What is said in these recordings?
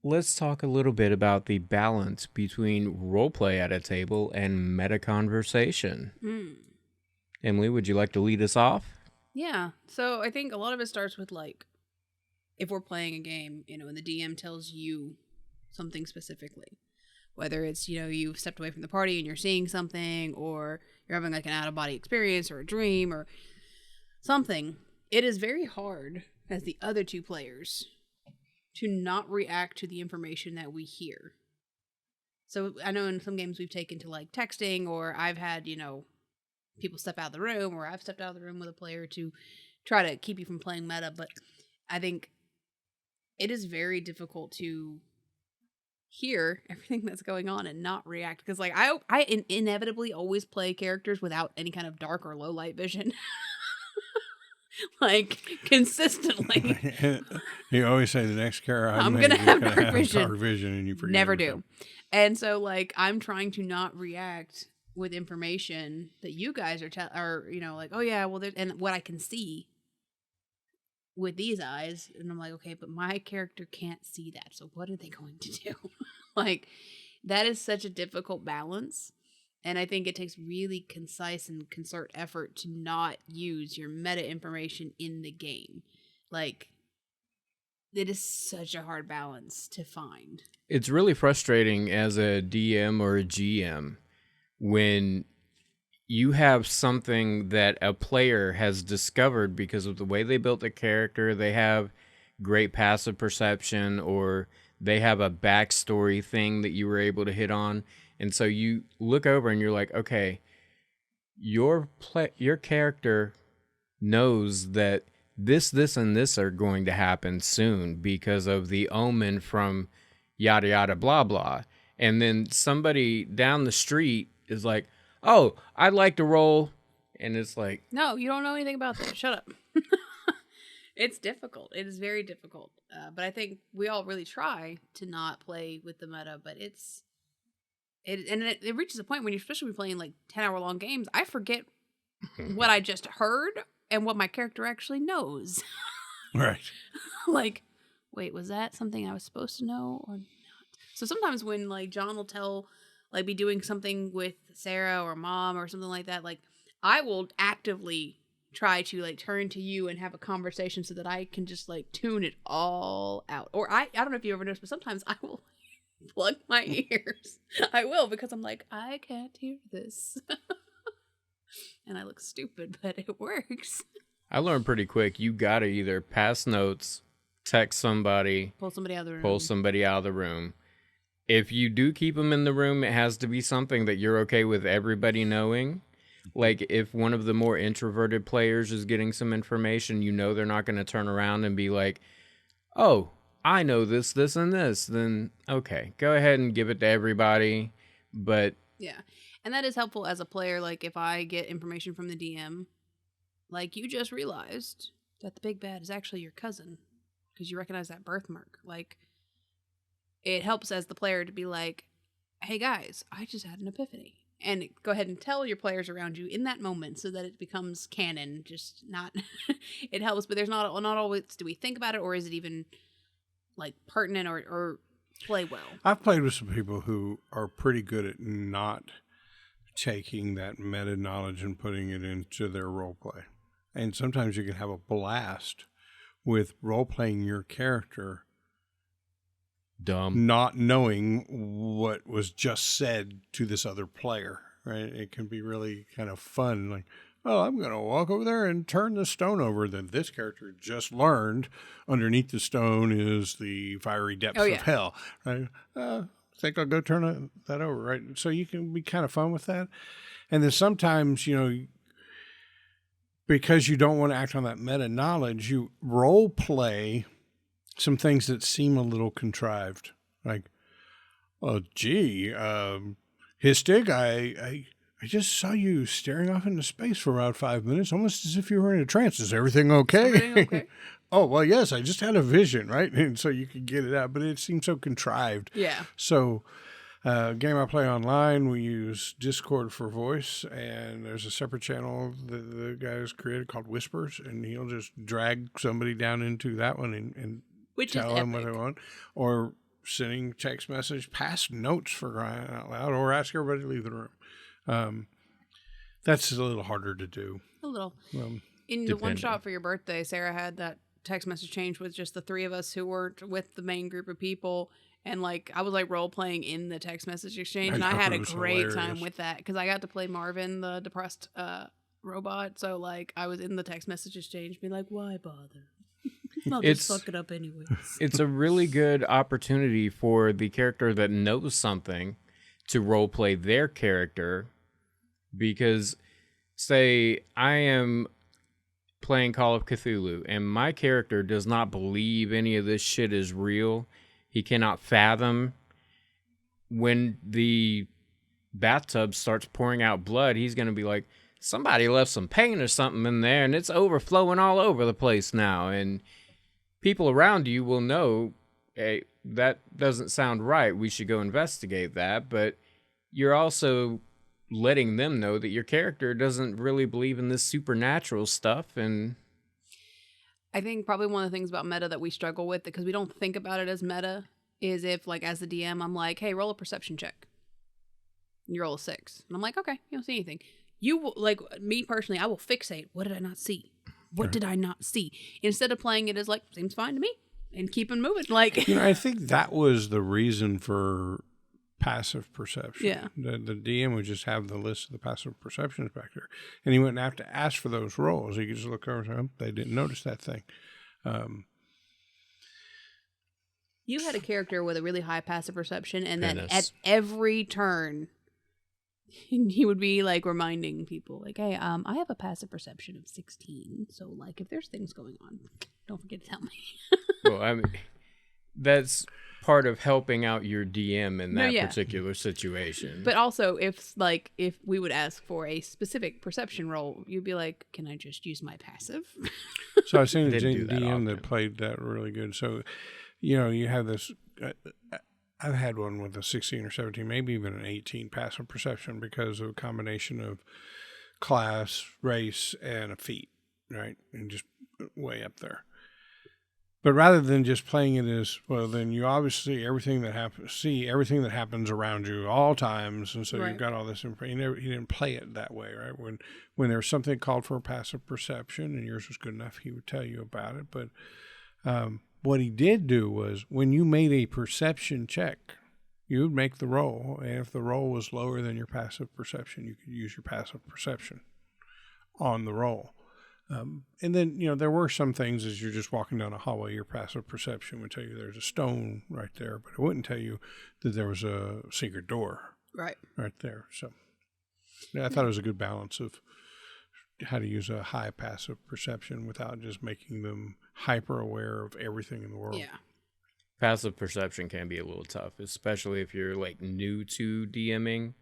let's talk a little bit about the balance between roleplay at a table and meta conversation. Emily, would you like to lead us off? Yeah. So I think a lot of it starts with like, if we're playing a game, and the DM tells you something specifically, whether it's, you've stepped away from the party and you're seeing something, or you're having like an out of body experience or a dream or something, it is very hard as the other two players to not react to the information that we hear. So I know in some games we've taken to like texting, or I've had, people step out of the room, or I've stepped out of the room with a player to try to keep you from playing meta. But I think it is very difficult to hear everything that's going on and not react, because like I inevitably always play characters without any kind of dark or low light vision. Like consistently. You always say the next character I'm gonna have dark dark vision. vision, and you forget. Never do. And so like I'm trying to not react with information that you guys are like, oh yeah, well, and what I can see with these eyes, and I'm like, okay, but my character can't see that, so what are they going to do? Like, that is such a difficult balance, and I think it takes really concise and concerted effort to not use your meta information in the game. Like, it is such a hard balance to find. It's really frustrating as a DM or a GM when you have something that a player has discovered because of the way they built the character. They have great passive perception, or they have a backstory thing that you were able to hit on. And so you look over and you're like, okay, your character knows that this, and this are going to happen soon because of the omen from yada, yada, blah, blah. And then somebody down the street is like, oh, I'd like to roll. And it's like, no, you don't know anything about that. Shut up. It's difficult. It is very difficult. But I think we all really try to not play with the meta, but it reaches a point when you're especially playing like 10-hour-long games, I forget what I just heard and what my character actually knows. Right. Like, wait, was that something I was supposed to know or not? So sometimes when like John will be doing something with Sarah or Mom or something like that, like I will actively try to like turn to you and have a conversation so that I can just like tune it all out. Or I don't know if you ever noticed, but sometimes I will plug my ears. I will, because I'm like, I can't hear this. And I look stupid, but it works. I learned pretty quick. You gotta either pass notes, text somebody, Pull somebody out of the room. If you do keep them in the room, it has to be something that you're okay with everybody knowing. Like, if one of the more introverted players is getting some information, they're not going to turn around and be like, oh, I know this, and this. Then, okay, go ahead and give it to everybody. But yeah, and that is helpful as a player. Like, if I get information from the DM, like, you just realized that the big bad is actually your cousin because you recognize that birthmark. Like, it helps as the player to be like, hey guys, I just had an epiphany. And go ahead and tell your players around you in that moment so that it becomes canon. Just not, it helps, but there's not always, do we think about it, or is it even like pertinent or play well? I've played with some people who are pretty good at not taking that meta knowledge and putting it into their role play. And sometimes you can have a blast with role playing your character dumb, not knowing what was just said to this other player, right? It can be really kind of fun. Like, oh, I'm going to walk over there and turn the stone over that this character just learned. Underneath the stone is the fiery depths of hell, right? I think I'll go turn that over, right? So you can be kind of fun with that. And then sometimes, because you don't want to act on that meta knowledge, you role play some things that seem a little contrived, like, oh, gee, Histig, I just saw you staring off into space for about 5 minutes, almost as if you were in a trance. Is everything okay? Everything okay? Oh, well, yes, I just had a vision, right? And so you could get it out, but it seems so contrived. Yeah. So, game I play online, we use Discord for voice, and there's a separate channel that the guy has created called Whispers, and he'll just drag somebody down into that one and which tell them what they want, or sending text message, pass notes for crying out loud, or ask everybody to leave the room. That's a little harder to do. A little. In the one shot for your birthday, Sarah had that text message change with just the three of us who weren't with the main group of people. And like I was like role playing in the text message exchange, and I had a great time with that because I got to play Marvin, the depressed robot. So like I was in the text message exchange, being like, "Why bother? I'll just fuck it up anyways." It's a really good opportunity for the character that knows something to role play their character, because say I am playing Call of Cthulhu and my character does not believe any of this shit is real. He cannot fathom when the bathtub starts pouring out blood. He's going to be like, somebody left some paint or something in there and it's overflowing all over the place now. And people around you will know, hey, that doesn't sound right. We should go investigate that. But you're also letting them know that your character doesn't really believe in this supernatural stuff. And I think probably one of the things about meta that we struggle with, because we don't think about it as meta, is if like as the DM, I'm like, hey, roll a perception check. And you roll a 6. And I'm like, okay, you don't see anything. You will, like me personally, I will fixate. What did I not see? What did I not see? Instead of playing it as like, seems fine to me, and keep it moving. Like, I think that was the reason for passive perception. Yeah. The DM would just have the list of the passive perceptions back there, and he wouldn't have to ask for those rolls. He could just look over and say, oh, they didn't notice that thing. You had a character with a really high passive perception, and then at every turn, he would be like reminding people, like, "Hey, I have a passive perception of 16, so like, if there's things going on, don't forget to tell me." Well, I mean, that's part of helping out your DM in that particular situation. But also, if we would ask for a specific perception roll, you'd be like, "Can I just use my passive?" So I've seen a DM that played that really good. So, you have this. I've had one with a 16 or 17, maybe even an 18 passive perception because of a combination of class, race, and a feat, right? And just way up there. But rather than just playing it as, well, then you obviously see everything that happens around you all times, and so you've got all this information. He didn't play it that way, right? When there's something called for a passive perception, and yours was good enough, he would tell you about it. But what he did do was, when you made a perception check, you would make the roll, and if the roll was lower than your passive perception, you could use your passive perception on the roll. And then, there were some things as you're just walking down a hallway, your passive perception would tell you there's a stone right there, but it wouldn't tell you that there was a secret door right there. So I thought it was a good balance of how to use a high passive perception without just making them hyper aware of everything in the world. Yeah. Passive perception can be a little tough, especially if you're like new to DMing,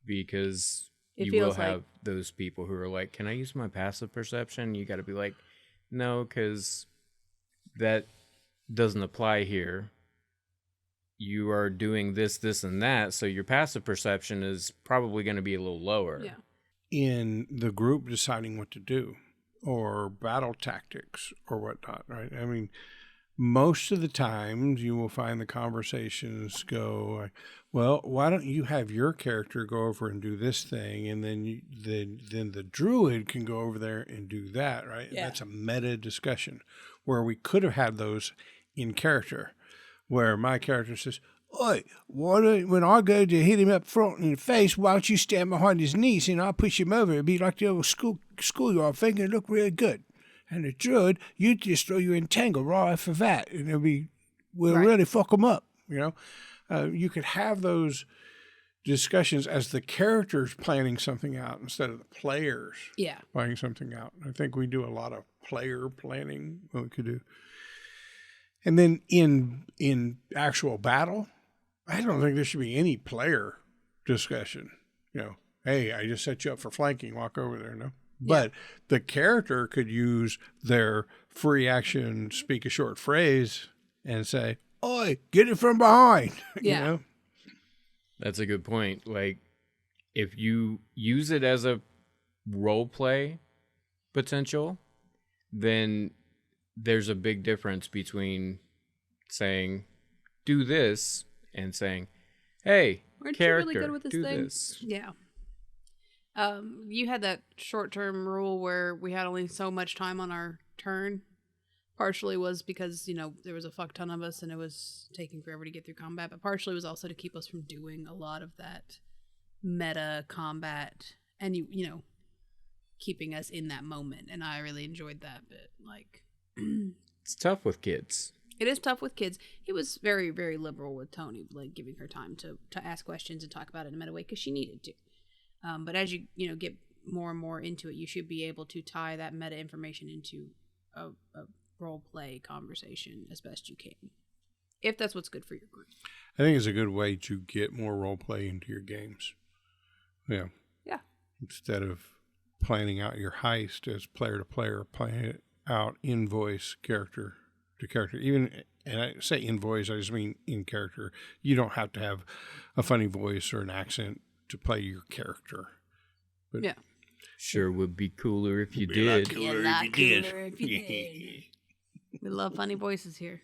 because you will have those people who are like, can I use my passive perception? You got to be like, no, because that doesn't apply here. You are doing this, this, and that, so your passive perception is probably going to be a little lower. Yeah. In the group deciding what to do, or battle tactics, or whatnot, right? I mean, most of the times you will find the conversations go like, well, why don't you have your character go over and do this thing, and then then the druid can go over there and do that, right? Yeah. And that's a meta discussion where we could have had those in character, where my character says, "Oi, when I go to hit him up front in the face, why don't you stand behind his knees and I'll push him over? It'd be like the old schoolyard thing, and it'd look really good. And the druid, you just throw your entangle right off of that, and we'll really fuck them up." You could have those discussions as the characters planning something out instead of the players planning something out. I think we do a lot of player planning, what we could do. And then in actual battle, I don't think there should be any player discussion. Hey, I just set you up for flanking, walk over there, no? But the character could use their free action, speak a short phrase, and say, "Oi, get it from behind." Yeah. That's a good point. Like, if you use it as a role play potential, then there's a big difference between saying, do this, and saying, hey, Aren't character, you really good with this do thing? this. Yeah. You had that short-term rule where we had only so much time on our turn. Partially was because, there was a fuck ton of us and it was taking forever to get through combat, but partially was also to keep us from doing a lot of that meta combat and, keeping us in that moment. And I really enjoyed that bit. Like, It's tough with kids. it is tough with kids. He was very, very liberal with Tony, like giving her time to ask questions and talk about it in a meta way because she needed to. But as you get more and more into it, you should be able to tie that meta information into a role play conversation as best you can, if that's what's good for your group. I think it's a good way to get more role play into your games. Yeah. Instead of planning out your heist as player to player, playing it out in voice, character to character. Even, and I say in voice, I just mean in character. You don't have to have a funny voice or an accent to play your character. But yeah. Sure would be cooler if you did. Cooler if you did. We love funny voices here.